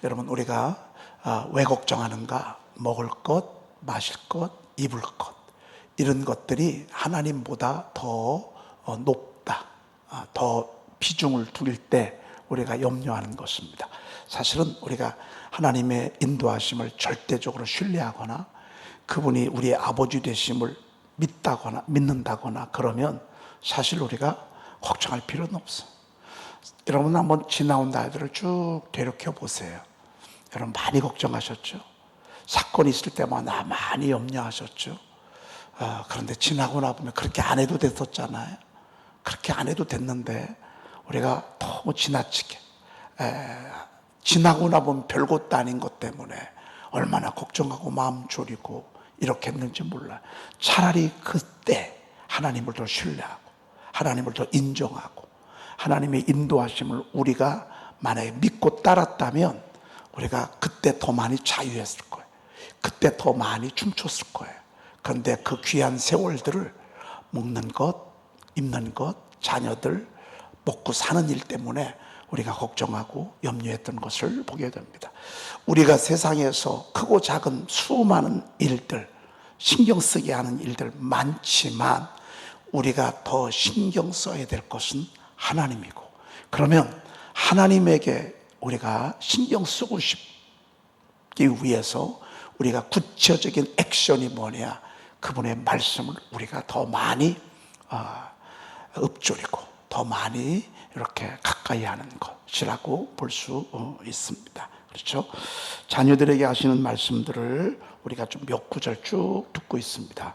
여러분, 우리가 왜 걱정하는가? 먹을 것, 마실 것, 입을 것, 이런 것들이 하나님보다 더 높다, 더 비중을 두일 때 우리가 염려하는 것입니다. 사실은 우리가 하나님의 인도하심을 절대적으로 신뢰하거나 그분이 우리의 아버지 되심을 믿는다거나 그러면 사실 우리가 걱정할 필요는 없어. 여러분, 한번 지나온 날들을 쭉 되돌켜 보세요. 여러분, 많이 걱정하셨죠? 사건이 있을 때마다 많이 염려하셨죠? 그런데 지나고 나보면 그렇게 안 해도 됐었잖아요. 그렇게 안 해도 됐는데 우리가 너무 지나치게 지나고 나보면 별것도 아닌 것 때문에 얼마나 걱정하고 마음 졸이고 이렇게 했는지 몰라요. 차라리 그때 하나님을 더 신뢰하고 하나님을 더 인정하고 하나님의 인도하심을 우리가 만약에 믿고 따랐다면 우리가 그때 더 많이 자유했을 거예요. 그때 더 많이 춤췄을 거예요. 그런데 그 귀한 세월들을 먹는 것, 입는 것, 자녀들 먹고 사는 일 때문에 우리가 걱정하고 염려했던 것을 보게 됩니다. 우리가 세상에서 크고 작은 수많은 일들, 신경 쓰게 하는 일들 많지만 우리가 더 신경 써야 될 것은 하나님이고, 그러면 하나님에게 우리가 신경 쓰고 싶기 위해서 우리가 구체적인 액션이 뭐냐? 그분의 말씀을 우리가 더 많이 읊조리고 더 많이 이렇게 가까이 하는 것이라고 볼 수 있습니다. 그렇죠? 자녀들에게 하시는 말씀들을 우리가 좀 몇 구절 쭉 듣고 있습니다.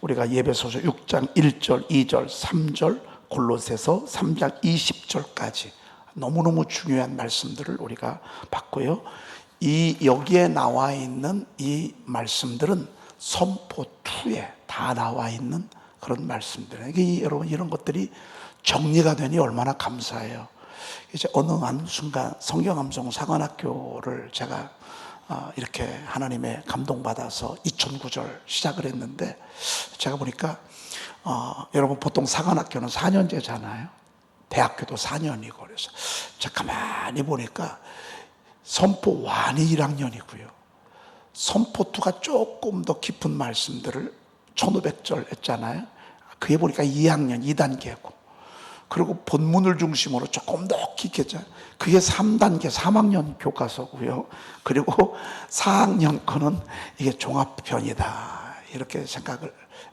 우리가 예배소서 6장 1절, 2절, 3절, 골로새서 3장 20절까지 너무너무 중요한 말씀들을 우리가 봤고요. 여기에 나와 있는 이 말씀들은 선포 2에 다 나와 있는 그런 말씀들. 여러분, 이런 것들이 정리가 되니 얼마나 감사해요. 이제 어느 한 순간 성경암송 사관학교를 제가 이렇게 하나님의 감동받아서 2009절 시작을 했는데, 제가 보니까 여러분, 보통 사관학교는 4년제잖아요. 대학교도 4년이고. 그래서 제가 가만히 보니까 선포 1이 1학년이고요. 선포 2가 조금 더 깊은 말씀들을 1500절 했잖아요. 그게 보니까 2학년 2단계고, 그리고 본문을 중심으로 조금 더 깊게 했잖아요. 그게 3단계 3학년 교과서고요. 그리고 4학년 거는 이게 종합편이다, 이렇게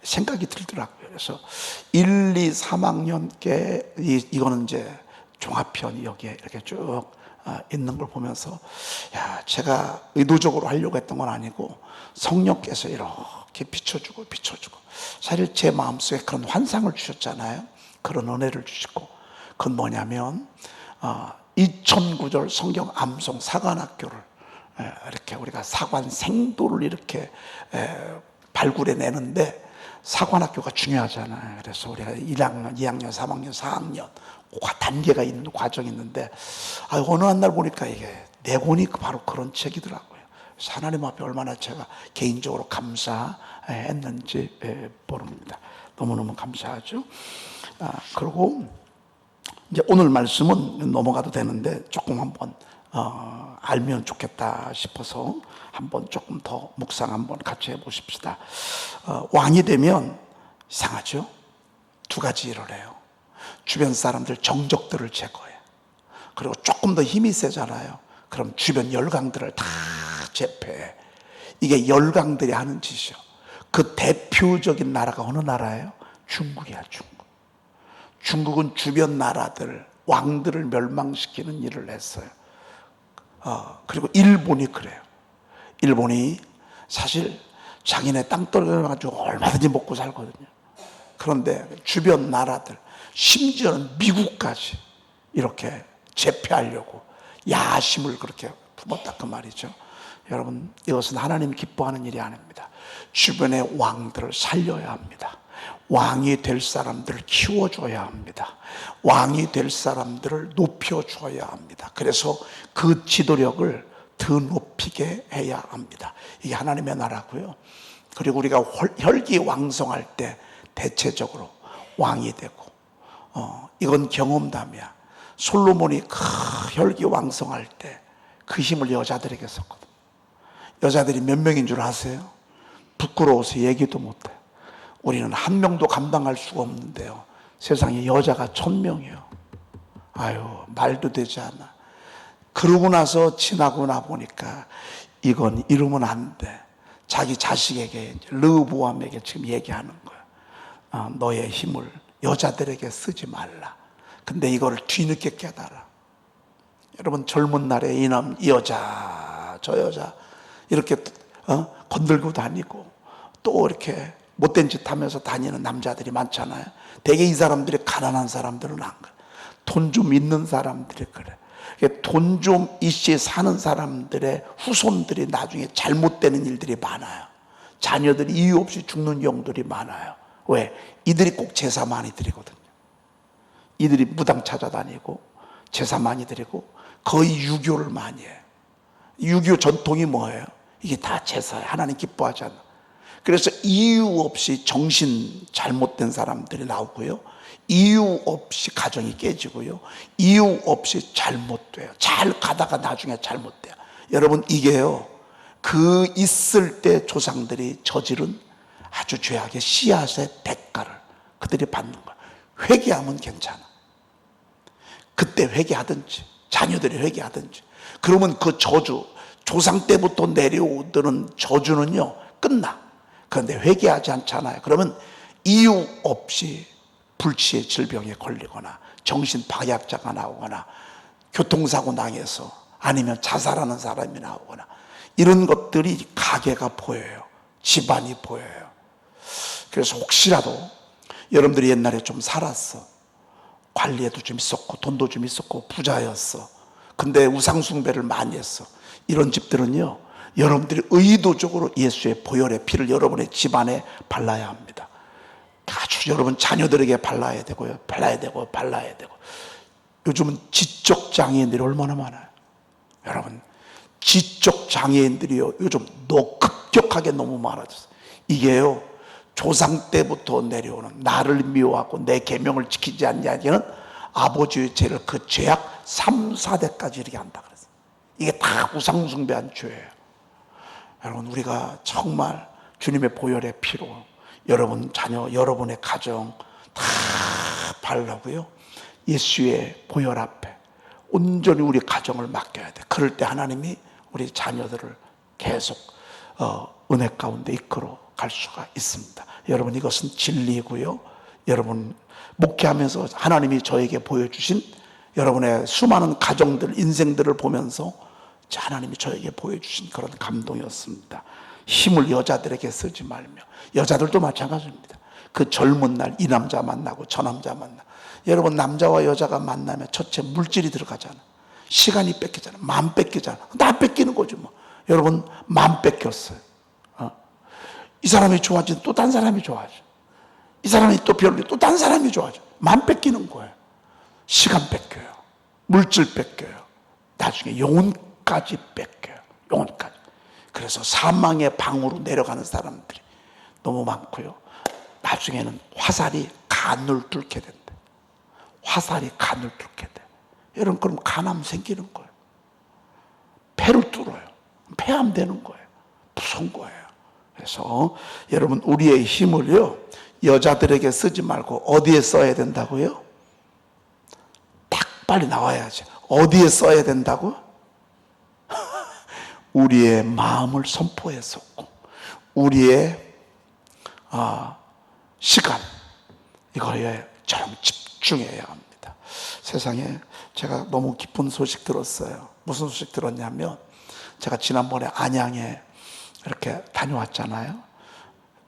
생각이 들더라고요. 그래서 1, 2, 3학년께 이거는 이제 종합편이 여기에 이렇게 쭉 있는 걸 보면서, 야, 제가 의도적으로 하려고 했던 건 아니고 성령께서 이렇게 비춰주고 사실 제 마음속에 그런 환상을 주셨잖아요. 그런 은혜를 주시고, 그건 뭐냐면 2009절 성경 암송 사관학교를 이렇게 우리가 사관 생도를 이렇게 발굴해 내는데, 사관학교가 중요하잖아요. 그래서 우리가 1학년, 2학년, 3학년, 4학년 단계가 있는 과정이 있는데, 어느 한 날 보니까 이게 네 권이 바로 그런 책이더라고요. 그래서 하나님 앞에 얼마나 제가 개인적으로 감사했는지 모릅니다. 너무너무 감사하죠. 그리고 이제 오늘 말씀은 넘어가도 되는데 조금 한번 알면 좋겠다 싶어서 한번 조금 더 묵상 한번 같이 해보십시다. 왕이 되면 이상하죠? 2가지 일을 해요. 주변 사람들 정적들을 제거해. 그리고 조금 더 힘이 세잖아요. 그럼 주변 열강들을 다 제패해. 이게 열강들이 하는 짓이요. 그 대표적인 나라가 어느 나라예요? 중국이야, 중국. 중국은 주변 나라들, 왕들을 멸망시키는 일을 했어요. 그리고 일본이 그래요. 일본이 사실 자기네 땅 떨어져가지고 얼마든지 먹고 살거든요. 그런데 주변 나라들, 심지어는 미국까지 이렇게 제패하려고 야심을 그렇게 품었다, 그 말이죠. 여러분, 이것은 하나님 기뻐하는 일이 아닙니다. 주변의 왕들을 살려야 합니다. 왕이 될 사람들을 키워줘야 합니다. 왕이 될 사람들을 높여줘야 합니다. 그래서 그 지도력을 더 높이게 해야 합니다. 이게 하나님의 나라고요. 그리고 우리가 혈기왕성할 때 대체적으로 왕이 되고, 이건 경험담이야. 솔로몬이 혈기왕성할 때 그 힘을 여자들에게 썼거든요. 여자들이 몇 명인 줄 아세요? 부끄러워서 얘기도 못해요. 우리는 한 명도 감당할 수가 없는데요, 세상에 여자가 1000명이요. 아유, 말도 되지 않아. 그러고 나서 지나고 나 보니까 이건 이러면 안 돼. 자기 자식에게, 르보암에게 지금 얘기하는 거야. 너의 힘을 여자들에게 쓰지 말라. 근데 이거를 뒤늦게 깨달아. 여러분, 젊은 날에 이 여자 저 여자 이렇게 건들고 다니고 또 이렇게 못된 짓 하면서 다니는 남자들이 많잖아요. 대개 이 사람들이 가난한 사람들은 안 그래. 돈 좀 있는 사람들이 그래. 돈 좀 있이 사는 사람들의 후손들이 나중에 잘못되는 일들이 많아요. 자녀들이 이유 없이 죽는 경우들이 많아요. 왜? 이들이 꼭 제사 많이 드리거든요. 이들이 무당 찾아다니고 제사 많이 드리고 거의 유교를 많이 해요. 유교 전통이 뭐예요? 이게 다 제사예요. 하나님 기뻐하지 않아. 그래서 이유 없이 정신 잘못된 사람들이 나오고요, 이유 없이 가정이 깨지고요, 이유 없이 잘못돼요. 잘 가다가 나중에 잘못돼요. 여러분, 이게요, 그 있을 때 조상들이 저지른 아주 죄악의 씨앗의 대가를 그들이 받는 거예요. 회개하면 괜찮아. 그때 회개하든지 자녀들이 회개하든지, 그러면 그 저주, 조상 때부터 내려오던 저주는요 끝나. 그런데 회개하지 않잖아요. 그러면 이유 없이 불치의 질병에 걸리거나 정신박약자가 나오거나 교통사고 당해서, 아니면 자살하는 사람이 나오거나, 이런 것들이 가게가 보여요. 집안이 보여요. 그래서 혹시라도 여러분들이 옛날에 좀 살았어, 관리에도 좀 있었고 돈도 좀 있었고 부자였어, 근데 우상숭배를 많이 했어, 이런 집들은요, 여러분들이 의도적으로 예수의 보혈의 피를 여러분의 집안에 발라야 합니다. 아주 여러분 자녀들에게 발라야 되고요, 발라야 되고. 요즘은 지적 장애인들이 얼마나 많아요. 여러분, 지적 장애인들이요 요즘 급격하게 너무 많아졌어요. 이게요 조상 때부터 내려오는, 나를 미워하고 내 계명을 지키지 않냐는 아버지의 죄를, 그 죄악 3, 4대까지 이렇게 한다 그랬어요. 이게 다 우상숭배한 죄예요. 여러분, 우리가 정말 주님의 보혈의 피로 여러분 자녀, 여러분의 가정 다 바르고요, 예수의 보혈 앞에 온전히 우리 가정을 맡겨야 돼. 그럴 때 하나님이 우리 자녀들을 계속 은혜 가운데 이끌어 갈 수가 있습니다. 여러분, 이것은 진리고요, 여러분 목회하면서 하나님이 저에게 보여주신 여러분의 수많은 가정들, 인생들을 보면서 하나님이 저에게 보여주신 그런 감동이었습니다. 힘을 여자들에게 쓰지 말며, 여자들도 마찬가지입니다. 그 젊은 날 이 남자 만나고 저 남자 만나, 여러분 남자와 여자가 만나면 첫째 물질이 들어가잖아. 시간이 뺏기잖아. 마음 뺏기잖아. 나 뺏기는 거지 뭐. 여러분, 마음 뺏겼어요. 이 사람이 좋아지면 또 딴 사람이 좋아져. 이 사람이 또 별로, 또 딴 사람이 좋아져. 마음 뺏기는 거예요. 시간 뺏겨요. 물질 뺏겨요. 나중에 영혼까지 뺏겨요. 영혼까지. 그래서 사망의 방으로 내려가는 사람들이 너무 많고요, 나중에는 화살이 간을 뚫게 된대. 화살이 간을 뚫게 돼. 여러분, 그럼 간암 생기는 거예요. 폐를 뚫어요. 폐암 되는 거예요. 무서운 거예요. 그래서 여러분, 우리의 힘을요 여자들에게 쓰지 말고 어디에 써야 된다고요? 딱 빨리 나와야지. 어디에 써야 된다고? 우리의 마음을 선포했었고, 우리의 시간, 이거에 좀 집중해야 합니다. 세상에 제가 너무 기쁜 소식 들었어요. 무슨 소식 들었냐면, 제가 지난번에 안양에 이렇게 다녀왔잖아요.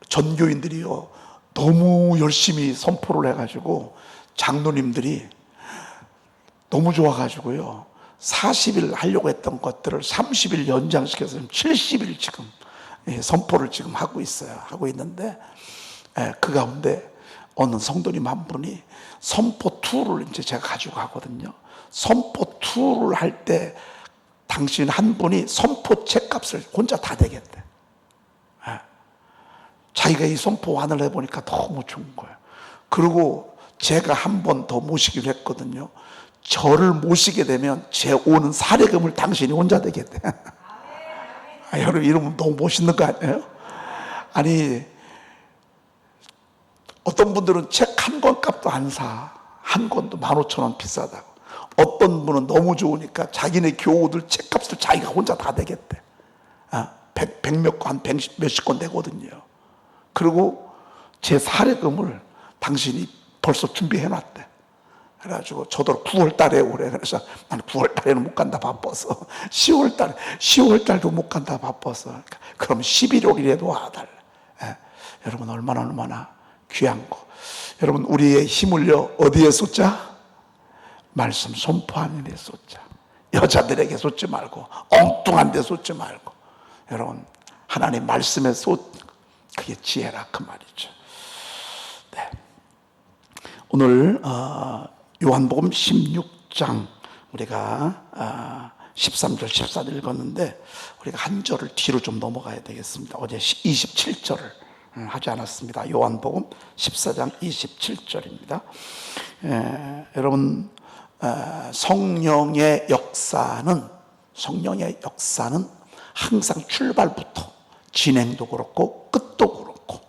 전교인들이요 너무 열심히 선포를 해가지고 장로님들이 너무 좋아가지고요 40일 하려고 했던 것들을 30일 연장시켜서 70일 지금 선포를 지금 하고 있어요. 하고 있는데, 그 가운데 어느 성도님 한 분이 선포 2를 이제 제가 가지고 가거든요. 선포 2를 할 때 당신 한 분이 선포 책값을 혼자 다 내겠대. 자기가 이 선포완을 해보니까 너무 좋은 거예요. 그리고 제가 한 번 더 모시기로 했거든요. 저를 모시게 되면 제 오는 사례금을 당신이 혼자 되겠대. 여러분 이러면 너무 멋있는 거 아니에요? 아니 어떤 분들은 책 한 권 값도 안 사. 한 권도 15,000원 비싸다고. 어떤 분은 너무 좋으니까 자기네 교우들 책값을 자기가 혼자 다 내겠대. 백몇 권, 몇십 권 되거든요. 그리고 제 사례금을 당신이 벌써 준비해 놨대. 그래가지고 저도 9월 달에 오래. 그래서 난 9월 달에는 못 간다 바빠서. 10월 달도 못 간다 바빠서. 그럼 11월이라도 와달래. 여러분 얼마나 귀한 거. 여러분 우리의 힘을요 어디에 쏟자? 말씀 선포하는 데 쏟자. 여자들에게 쏟지 말고 엉뚱한 데 쏟지 말고 여러분 하나님 말씀에 그게 지혜라 그 말이죠. 네. 오늘 요한복음 16장 우리가 13절 14절 읽었는데 우리가 한 절을 뒤로 좀 넘어가야 되겠습니다. 어제 27절을 하지 않았습니다. 요한복음 14장 27절입니다. 여러분 성령의 역사는 항상 출발부터 진행도 그렇고 끝도 그렇고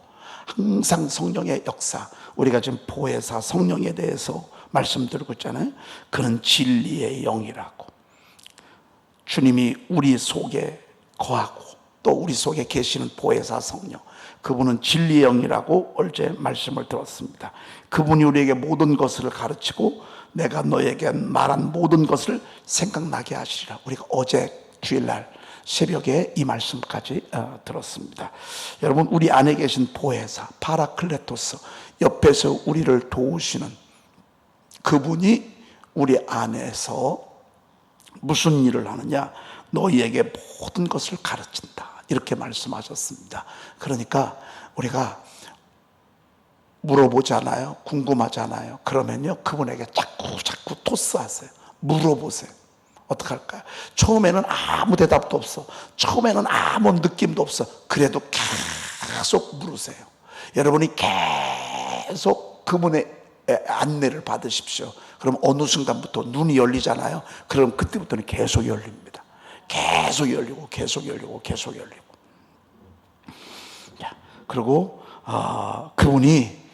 항상 성령의 역사. 우리가 지금 보혜사 성령에 대해서 말씀드리고 있잖아요. 그는 진리의 영이라고. 주님이 우리 속에 거하고 또 우리 속에 계시는 보혜사 성령, 그분은 진리의 영이라고 어제 말씀을 들었습니다. 그분이 우리에게 모든 것을 가르치고 내가 너에게 말한 모든 것을 생각나게 하시리라. 우리가 어제 주일날 새벽에 이 말씀까지 들었습니다. 여러분 우리 안에 계신 보혜사 파라클레토스, 옆에서 우리를 도우시는 그분이 우리 안에서 무슨 일을 하느냐? 너희에게 모든 것을 가르친다. 이렇게 말씀하셨습니다. 그러니까 우리가 물어보잖아요. 궁금하잖아요. 그러면요 그분에게 자꾸 토스하세요. 물어보세요. 어떻게 할까요? 처음에는 아무 대답도 없어. 처음에는 아무 느낌도 없어. 그래도 계속 물으세요. 여러분이 계속 그분의 안내를 받으십시오. 그럼 어느 순간부터 눈이 열리잖아요. 그럼 그때부터는 계속 열립니다. 계속 열리고 그리고 그분이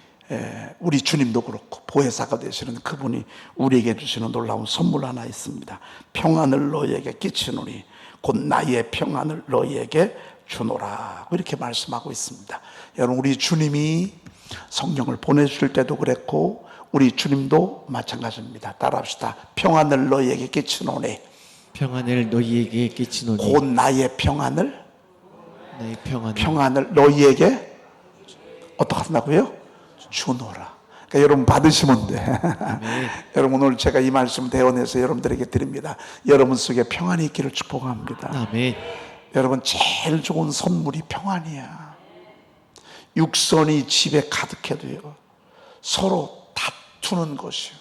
우리 주님도 그렇고 보혜사가 되시는 그분이 우리에게 주시는 놀라운 선물 하나 있습니다. 평안을 너희에게 끼치노니 곧 나의 평안을 너희에게 주노라. 이렇게 말씀하고 있습니다. 여러분 우리 주님이 성령을 보내주실 때도 그랬고 우리 주님도 마찬가지입니다. 따라합시다. 평안을 너희에게 끼치노니 평안을 너희에게 끼치노니 곧 나의 평안을 평안을 너희에게 어떻게 한다고요? 주노라. 그러니까 여러분 받으시면 돼. 여러분 오늘 제가 이 말씀 대원해서 여러분들에게 드립니다. 여러분 속에 평안이 있기를 축복합니다. 아멘. 여러분 제일 좋은 선물이 평안이야. 육선이 집에 가득해도요 서로 다투는 것이요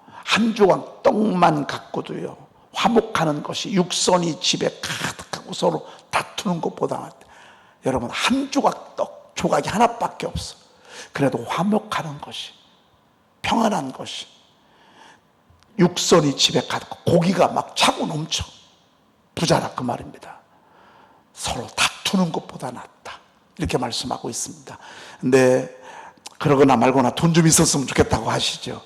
한 조각 떡만 갖고도요 화목하는 것이 육선이 집에 가득하고 서로 다투는 것보다 낫다. 여러분 한 조각 떡 조각이 하나밖에 없어. 그래도 화목하는 것이 평안한 것이 육선이 집에 가득 고기가 막 차고 넘쳐 부자라 그 말입니다. 서로 다투는 것보다 낫다 이렇게 말씀하고 있습니다. 근데 그러거나 말거나 돈 좀 있었으면 좋겠다고 하시죠.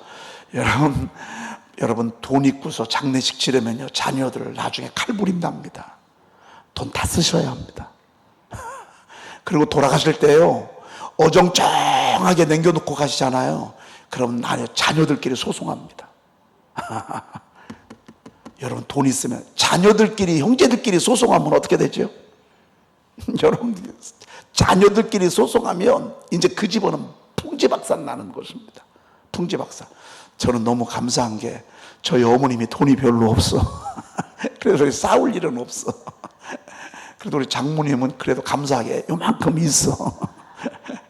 여러분 돈 있고서 장례식 치르면요 자녀들 나중에 칼부림 납니다. 돈 다 쓰셔야 합니다. 그리고 돌아가실 때요 어정쩡하게 남겨놓고 가시잖아요. 그럼 자녀들끼리 소송합니다. 여러분 돈 있으면 자녀들끼리 형제들끼리 소송하면 어떻게 되죠? 여러분 자녀들끼리 소송하면 이제 그 집안은 풍지박산 나는 것입니다. 풍지박산. 저는 너무 감사한 게 저희 어머님이 돈이 별로 없어. 그래서 싸울 일은 없어. 그래도 우리 장모님은 그래도 감사하게 요만큼 있어.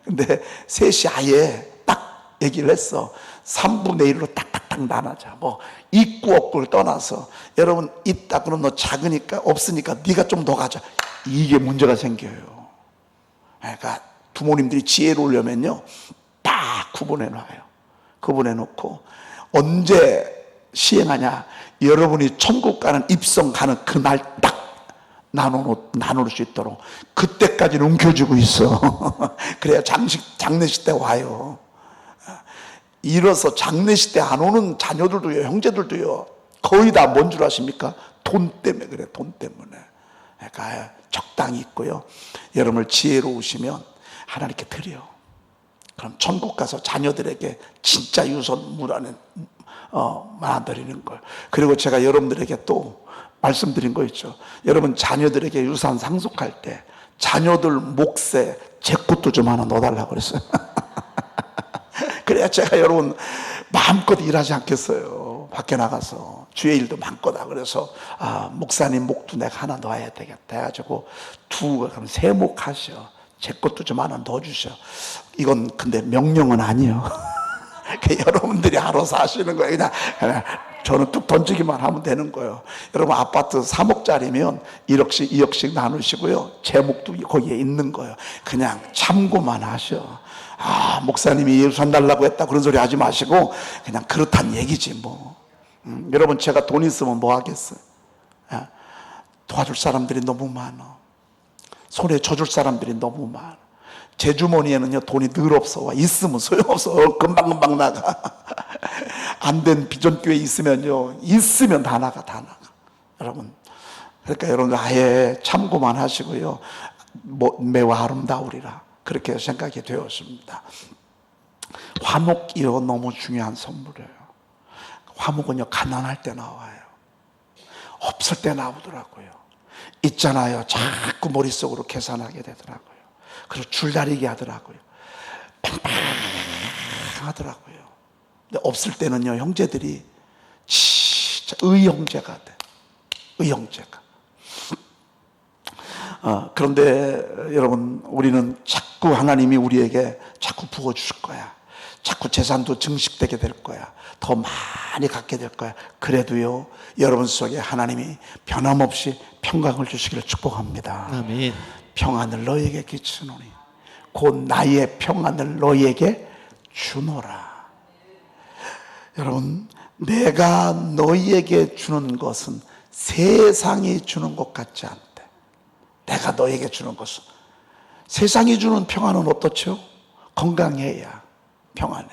근데 셋이 아예 딱 얘기를 했어. 3분의 1로 딱딱딱 나눠자. 뭐 있고 없고를 떠나서 여러분 있다 그럼 너 작으니까 없으니까 네가 좀 더 가져. 이게 문제가 생겨요. 그러니까 부모님들이 지혜로우려면요 딱 구분해 놔요. 구분해 놓고 언제 시행하냐? 여러분이 천국 가는 입성 가는 그날 딱 나눌 수 있도록 그때까지는 움켜쥐고 있어. 그래야 장례식 때 와요. 이래서 장례식 때 안 오는 자녀들도요, 형제들도요, 거의 다 뭔 줄 아십니까? 돈 때문에 그래, 돈 때문에. 그러니까 적당히 있고요. 여러분을 지혜로우시면 하나님께 드려. 그럼 천국 가서 자녀들에게 진짜 유선 물안에 말아드리는 걸. 그리고 제가 여러분들에게 또 말씀드린 거 있죠. 여러분 자녀들에게 유산 상속할 때 자녀들 몫에 제 것도 좀 하나 넣어달라고 그랬어요. 그래야 제가 여러분 마음껏 일하지 않겠어요. 밖에 나가서 주의 일도 많거다. 그래서 목사님 목도 내가 하나 넣어야 되겠다 해가지고 그럼 세 목 하셔. 제 것도 좀 하나 넣어주셔. 이건 근데 명령은 아니에요. 여러분들이 알아서 하시는 거예요. 그냥 저는 뚝 던지기만 하면 되는 거예요. 여러분 아파트 3억짜리면 1억씩 2억씩 나누시고요, 제목도 거기에 있는 거예요. 그냥 참고만 하셔. 목사님이 예수산 달라고 했다 그런 소리 하지 마시고 그냥 그렇단 얘기지 뭐. 여러분 제가 돈 있으면 뭐 하겠어요? 도와줄 사람들이 너무 많아. 손에 져줄 사람들이 너무 많아. 제 주머니에는요 돈이 늘 없어. 있으면 소용없어. 금방금방 나가. 안 된 비전교회 있으면요, 있으면 다 나가. 여러분, 그러니까 여러분 아예 참고만 하시고요, 매우 아름다우리라 그렇게 생각이 되었습니다. 화목, 이거 너무 중요한 선물이에요. 화목은요 가난할 때 나와요. 없을 때 나오더라고요. 있잖아요, 자꾸 머릿속으로 계산하게 되더라고요. 그리고 줄다리기 하더라고요. 팽팽하더라고요. 근데 없을 때는요, 형제들이 진짜 의형제가 돼. 의형제가. 그런데 여러분, 우리는 자꾸 하나님이 우리에게 자꾸 부어주실 거야. 자꾸 재산도 증식되게 될 거야. 더 많이 갖게 될 거야. 그래도요, 여러분 속에 하나님이 변함없이 평강을 주시기를 축복합니다. 아멘. 평안을 너희에게 끼치노니 곧 나의 평안을 너희에게 주노라. 여러분, 내가 너희에게 주는 것은 세상이 주는 것 같지 않대. 내가 너희에게 주는 것은, 세상이 주는 평안은 어떻죠? 건강해야 평안해.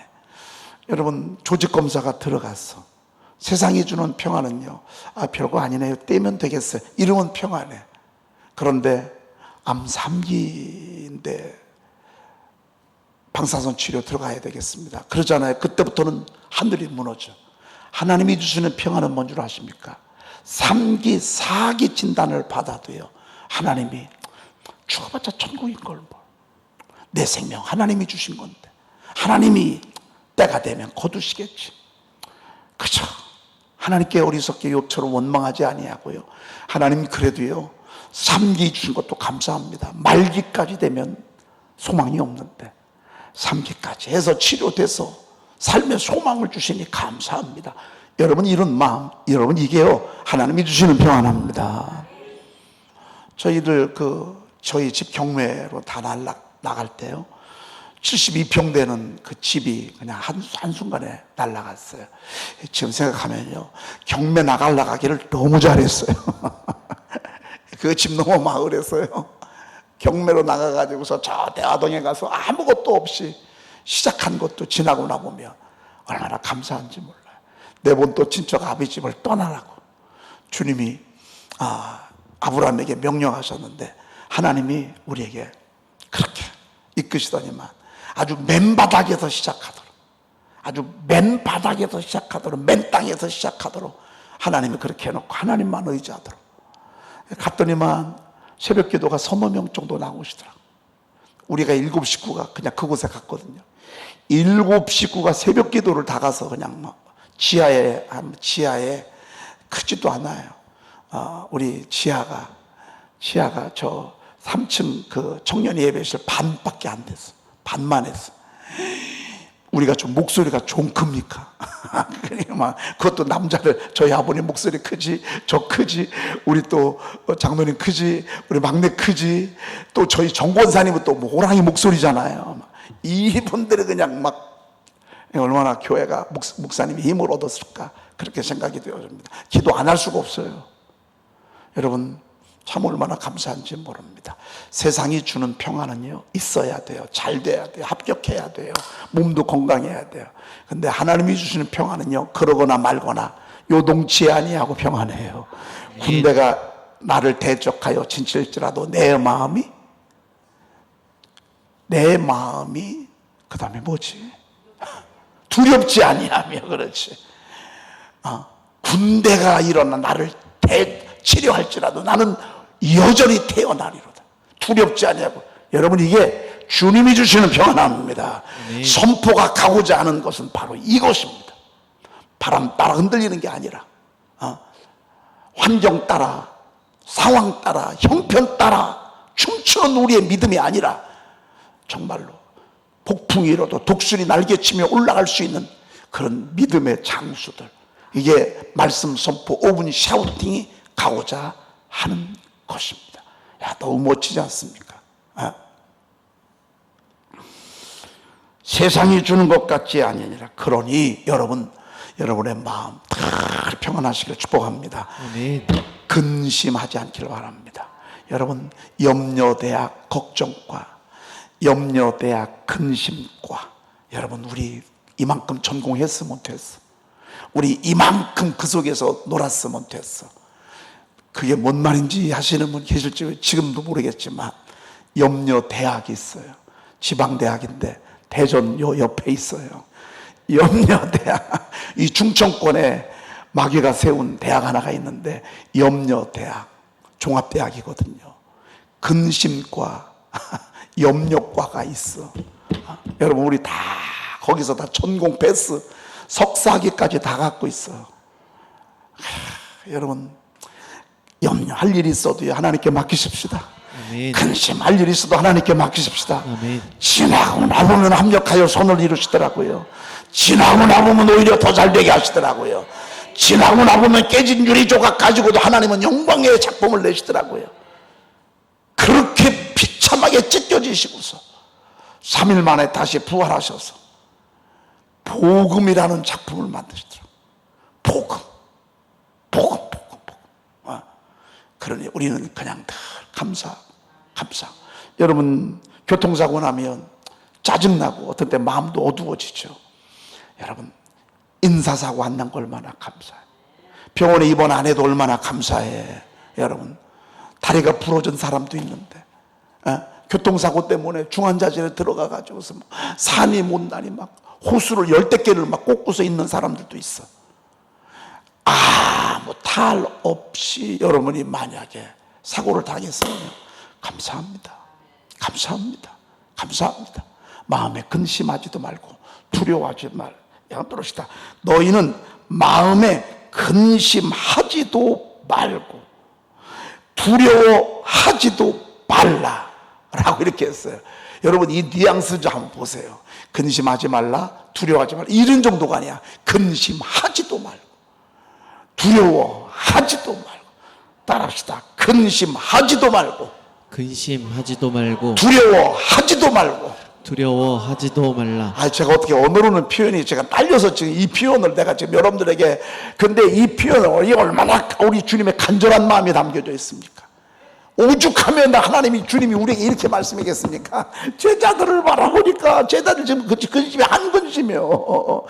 여러분, 조직검사가 들어갔어. 세상이 주는 평안은요, 별거 아니네요, 떼면 되겠어요, 이러면 평안해. 그런데 암 3기인데 방사선 치료 들어가야 되겠습니다. 그러잖아요. 그때부터는 하늘이 무너져. 하나님이 주시는 평안은 뭔 줄 아십니까? 3기, 4기 진단을 받아도요, 하나님이 죽어봤자 천국인걸 뭐. 내 생명 하나님이 주신 건데 하나님이 때가 되면 거두시겠지. 그죠? 하나님께 어리석게 욥처럼 원망하지 아니하고요, 하나님 그래도요 3기 주신 것도 감사합니다. 말기까지 되면 소망이 없는데 3기까지 해서 치료돼서 삶의 소망을 주시니 감사합니다. 여러분, 이런 마음, 여러분 이게요 하나님이 주시는 평안합니다. 저희들 저희 집 경매로 다 나갈 때요, 72평 되는 그 집이 그냥 한순간에 날아갔어요. 지금 생각하면요, 경매 나가기를 너무 잘했어요. 그 집 너무 마을에서요, 경매로 나가가지고서 저 대화동에 가서 아무것도 없이 시작한 것도 지나고 나보면 얼마나 감사한지 몰라요. 내본 또 친척 아비집을 떠나라고 주님이 아브라함에게 명령하셨는데 하나님이 우리에게 그렇게 이끄시더니만 아주 맨바닥에서 시작하도록, 아주 맨바닥에서 시작하도록, 맨 땅에서 시작하도록 하나님이 그렇게 해놓고 하나님만 의지하도록 갔더니만 새벽 기도가 3~4명 정도 나오시더라고. 우리가 7 식구가 그냥 그곳에 갔거든요. 7 식구가 새벽 기도를 다 가서 그냥 지하에 크지도 않아요. 우리 지하가 저 3층 그 청년 예배실 반밖에 안 됐어. 반만 했어. 우리가 좀 목소리가 좀 큽니까? 그러니까 그것도 남자를, 저희 아버님 목소리 크지, 저 크지, 우리 또 장로님 크지, 우리 막내 크지, 또 저희 정권사님은 또 호랑이 목소리잖아요. 이분들이 그냥 막 얼마나 교회가 목사님이 힘을 얻었을까. 그렇게 생각이 되어집니다. 기도 안 할 수가 없어요. 여러분 참 얼마나 감사한지 모릅니다. 세상이 주는 평안은요 있어야 돼요. 잘 돼야 돼요. 합격해야 돼요. 몸도 건강해야 돼요. 근데 하나님이 주시는 평안은요 그러거나 말거나 요동치 아니하고 평안해요. 군대가 나를 대적하여 진칠지라도 내 마음이 그 다음에 뭐지? 두렵지 아니하며. 그렇지. 군대가 일어나 나를 치료할지라도 나는 여전히 태어나리로다. 두렵지 아니하고. 여러분 이게 주님이 주시는 평안입니다. 선포가 가고자 하는 것은 바로 이것입니다. 바람 따라 흔들리는 게 아니라 환경 따라 상황 따라 형편 따라 춤추는 우리의 믿음이 아니라 정말로 폭풍이 일어도 독수리 날개치며 올라갈 수 있는 그런 믿음의 장수들, 이게 말씀 선포 5분 샤우팅이 가고자 하는 것입니다. 야, 너무 멋지지 않습니까? 세상이 주는 것 같지 아니니라. 그러니 여러분의 마음 다 평안하시길 축복합니다. 아멘. 근심하지 않기를 바랍니다. 여러분 염려대학 걱정과 염려대학 근심과, 여러분 우리 이만큼 전공했으면 됐어. 우리 이만큼 그 속에서 놀았으면 됐어. 그게 뭔 말인지 하시는 분 계실지 지금도 모르겠지만 염려대학이 있어요. 지방대학인데 대전 요 옆에 있어요. 염려대학. 이 충청권에 마귀가 세운 대학 하나가 있는데 염려대학 종합대학이거든요. 근심과 염려과가 있어. 여러분 우리 다 거기서 다 전공 패스 석사학위까지 다 갖고 있어. 여러분 염려할 일이 있어도 하나님께 맡기십시다. 아멘. 근심할 일이 있어도 하나님께 맡기십시다. 아멘. 지나고 나보면 합력하여 손을 이루시더라고요. 지나고 나보면 오히려 더 잘되게 하시더라고요. 지나고 나보면 깨진 유리 조각 가지고도 하나님은 영광의 작품을 내시더라고요. 그렇게 비참하게 찢겨지시고서 3일 만에 다시 부활하셔서 복음이라는 작품을 만드시더라고요. 복음. 그러니 우리는 그냥 다 감사. 여러분 교통사고 나면 짜증나고 어떤 때 마음도 어두워지죠. 여러분 인사사고 안 난 거 얼마나 감사해. 병원에 입원 안 해도 얼마나 감사해. 여러분 다리가 부러진 사람도 있는데 교통사고 때문에 중환자실에 들어가가지고서 산이 못나니 막 호수를 10대 개를 막 꽂고서 있는 사람들도 있어. 아무 탈 없이 여러분이 만약에 사고를 당했으면 감사합니다. 마음에 근심하지도 말고 두려워하지 말. 양도로시다. 너희는 마음에 근심하지도 말고 두려워하지도 말라라고 이렇게 했어요. 여러분 이 뉘앙스 좀 한번 보세요. 근심하지 말라, 두려워하지 말라, 이런 정도가 아니야. 근심하지도 말고 두려워하지도 말고. 따라합시다. 근심하지도 말고 두려워하지도 말고. 두려워하지도 말라. 제가 어떻게 언어로는 표현이 제가 딸려서 지금 이 표현을 내가 지금 여러분들에게, 근데 이 표현을 이 얼마나 우리 주님의 간절한 마음이 담겨져 있습니까? 오죽하면 하나님이 주님이 우리에게 이렇게 말씀하겠습니까? 제자들을 바라보니까 제자들 지금 근심이 한 근심이요.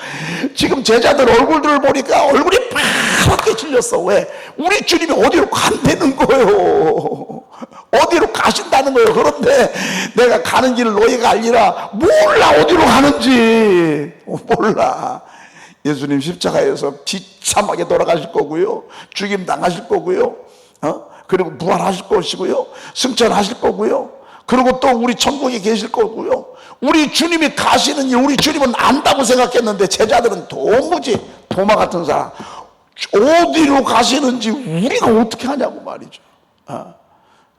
지금 제자들 얼굴들을 보니까 얼굴이 파랗게 질렸어. 왜? 우리 주님이 어디로 간다는 거예요. 어디로 가신다는 거예요. 그런데 내가 가는 길을 너희가 알리라. 몰라 어디로 가는지. 몰라. 예수님 십자가에서 비참하게 돌아가실 거고요. 죽임 당하실 거고요. 그리고 부활하실 것이고요. 승천하실 거고요. 그리고 또 우리 천국에 계실 거고요. 우리 주님이 가시는 일 우리 주님은 안다고 생각했는데 제자들은 도무지 도마 같은 사람 어디로 가시는지 우리가 어떻게 하냐고 말이죠.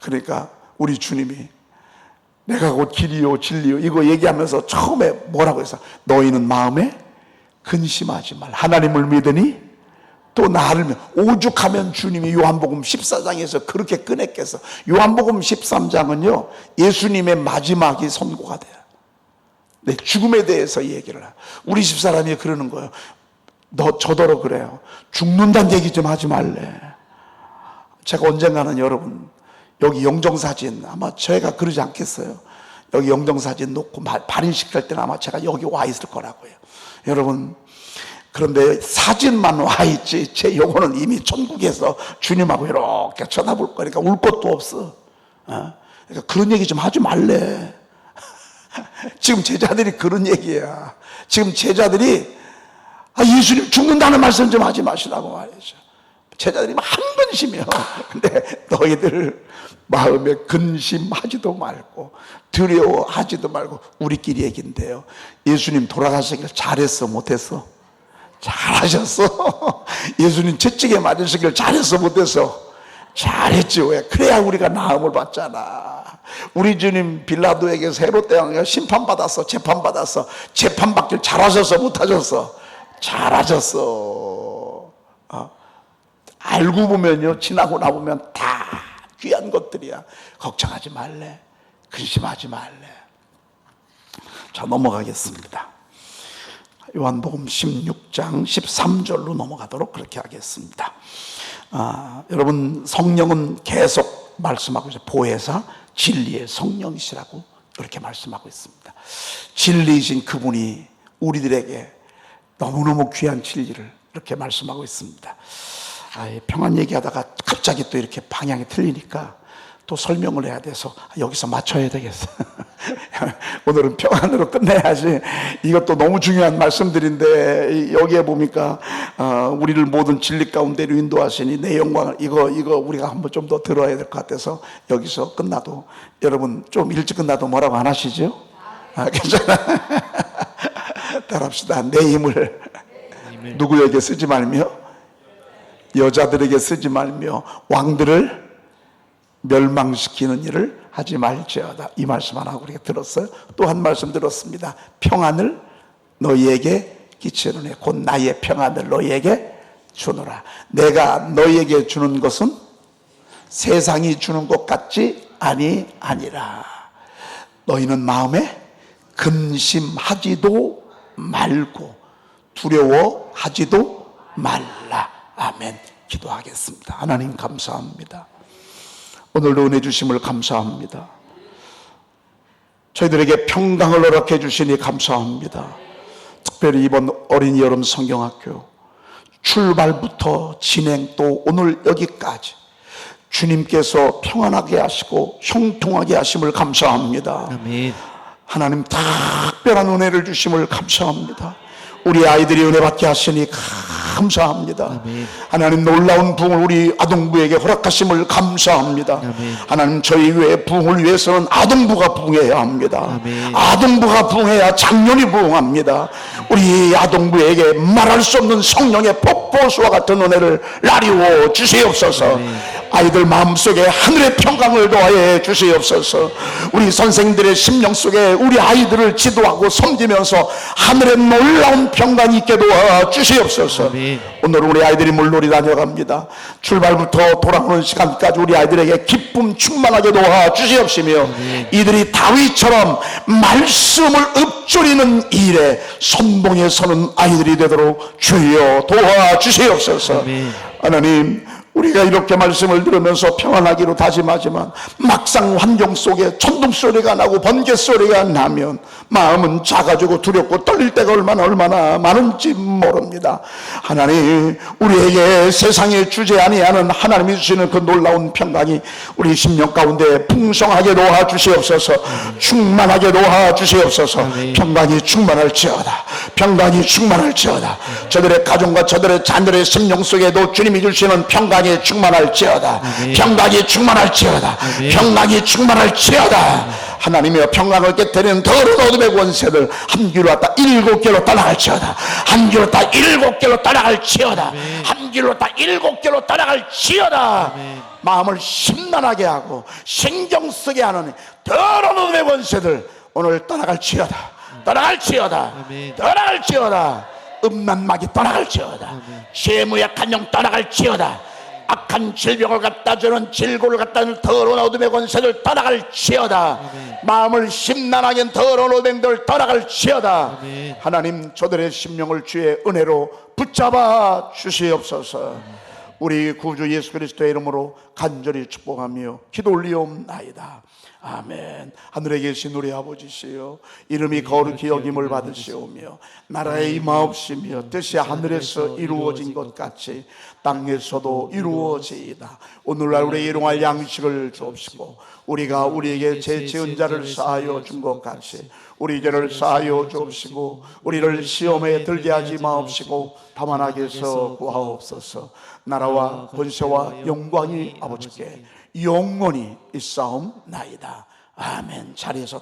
그러니까 우리 주님이 내가 곧 길이요 진리요 이거 얘기하면서 처음에 뭐라고 했어? 너희는 마음에 근심하지 말라. 하나님을 믿으니 또 나를 오죽하면 주님이 요한복음 14장에서 그렇게 꺼냈겠어. 요한복음 13장은요 예수님의 마지막이 선고가 돼요. 내 죽음에 대해서 얘기를 해요. 우리 집사람이 그러는 거예요. 너 저더러 그래요. 죽는다는 얘기 좀 하지 말래. 제가 언젠가는 여러분 여기 영정사진 아마 제가 그러지 않겠어요. 여기 영정사진 놓고 발인식 할 때는 아마 제가 여기 와 있을 거라고요. 여러분 그런데 사진만 와 있지 제 영혼은 이미 천국에서 주님하고 이렇게 쳐다볼 거니까 울 것도 없어. 그러니까 그런 얘기 좀 하지 말래. 지금 제자들이 그런 얘기야. 지금 제자들이 예수님 죽는다는 말씀 좀 하지 마시라고 말이죠. 제자들이 막 한 근심이요. 근데 너희들 마음에 근심하지도 말고 두려워하지도 말고 우리끼리 얘기인데요. 예수님 돌아가시길 잘했어 못했어? 잘하셨어. 예수님 채찍에 맞으시길 잘했어 못했어? 잘했지. 왜? 그래야 우리가 나음을 받잖아. 우리 주님 빌라도에게서 헤롯 대왕이 심판받았어 재판받았어? 재판받길 잘하셨어 못하셨어? 잘하셨어. 알고 보면요 지나고 나보면 다 귀한 것들이야. 걱정하지 말래. 근심하지 말래. 자 넘어가겠습니다. 요한복음 16장 13절로 넘어가도록 그렇게 하겠습니다. 여러분 성령은 계속 말씀하고 있어요. 보혜사 진리의 성령이시라고 그렇게 말씀하고 있습니다. 진리이신 그분이 우리들에게 너무너무 귀한 진리를 이렇게 말씀하고 있습니다. 평안 얘기하다가 갑자기 또 이렇게 방향이 틀리니까 또 설명을 해야 돼서 여기서 맞춰야 되겠어. 오늘은 평안으로 끝내야지. 이것도 너무 중요한 말씀들인데 여기에 보니까 우리를 모든 진리 가운데로 인도하시니 내 영광을 이거 우리가 한번 좀 더 들어야 될 것 같아서 여기서 끝나도 여러분 좀 일찍 끝나도 뭐라고 안 하시죠? 괜찮아. 따라합시다. 내 힘을 누구에게 쓰지 말며 여자들에게 쓰지 말며 왕들을 멸망시키는 일을 하지 말지어다. 이 말씀 하나 우리가 들었어요. 또 한 말씀 들었습니다. 평안을 너희에게 끼치노니 곧 나의 평안을 너희에게 주노라. 내가 너희에게 주는 것은 세상이 주는 것 같지 아니라 너희는 마음에 근심하지도 말고 두려워하지도 말라. 아멘. 기도하겠습니다. 하나님 감사합니다. 오늘도 은혜 주심을 감사합니다. 저희들에게 평강을 허락해 주시니 감사합니다. 특별히 이번 어린이 여름 성경학교 출발부터 진행 또 오늘 여기까지 주님께서 평안하게 하시고 형통하게 하심을 감사합니다. 아멘. 하나님 특별한 은혜를 주심을 감사합니다. 우리 아이들이 은혜 받게 하시니 감사합니다. 아멘. 하나님 놀라운 부흥을 우리 아동부에게 허락하심을 감사합니다. 아멘. 하나님 저희 외 부흥을 위해서는 아동부가 부흥해야 합니다. 아멘. 아동부가 부흥해야 장년이 부흥합니다. 우리 아동부에게 말할 수 없는 성령의 폭포수와 같은 은혜를 나리워 주시옵소서. 아멘. 아이들 마음속에 하늘의 평강을 더하여 주시옵소서. 우리 선생들의 심령 속에 우리 아이들을 지도하고 섬기면서 하늘의 놀라운 평강이 있게 도와 주시옵소서. 아멘. 오늘 우리 아이들이 물놀이 다녀갑니다. 출발부터 돌아오는 시간까지 우리 아이들에게 기쁨 충만하게 도와 주시옵시며 이들이 다윗처럼 말씀을 읊조리는 일에 선봉에 서는 아이들이 되도록 주여 도와 주시옵소서. 아멘. 하나님 우리가 이렇게 말씀을 들으면서 평안하기로 다짐하지만 막상 환경 속에 천둥소리가 나고 번개소리가 나면 마음은 작아지고 두렵고 떨릴 때가 얼마나 많은지 모릅니다. 하나님 우리에게 세상에 주지 아니하는 하나님이 주시는 그 놀라운 평강이 우리 심령 가운데 풍성하게 놓아 주시옵소서. 충만하게 놓아 주시옵소서. 평강이 충만할지어다. 평강이 충만할지어다. 저들의 가정과 저들의 자녀의 심령 속에도 주님이 주시는 평강이 충만할지어다. 평강이 충만할지어다. 평강이 충만할지어다. 하나님이여 평강을 깨뜨리는 더러운 어둠의 권세들 한 귀로 왔다 7개로 떠나갈지어다. 한 귀로 왔다 7개로 떠나갈지어다. 한 귀로 왔다 7개로 떠나갈지어다. 마음을 심란하게 하고 신경 쓰게 하는 더러운 어둠의 권세들 오늘 떠나갈지어다. 떠나갈지어다. 떠나갈지어다. 음란막이 떠나갈지어다. 재무약한 영 떠나갈지어다. 악한 악한 질병을 갖다 주는 질고를 갖다 주는 더러운 어둠의 권세들 떠나갈지어다. 마음을 심란하게 하는 더러운 어둠들 떠나갈지어다. 하나님, 저들의 심령을 주의 은혜로 붙잡아 주시옵소서. 우리 구주 예수 그리스도의 이름으로 간절히 축복하며 기도 올리옵나이다. 아멘. 하늘에 계신 우리 아버지시여, 이름이 거룩히 여김을 받으시오며 나라의 임하옵시며 뜻이 하늘에서 이루어진 것 같이 땅에서도 이루어지이다. 오늘날 우리에게 일용할 양식을 주옵시고 우리가 우리에게 죄 지은 자를 사하여 준 것 같이 우리 죄를 사하여 주옵시고 우리를 시험에 들게 하지 마옵시고 다만 악에서 구하옵소서. 나라와 권세와 영광이 아버지께 영원히 있사옵나이다. 아멘. 자리에서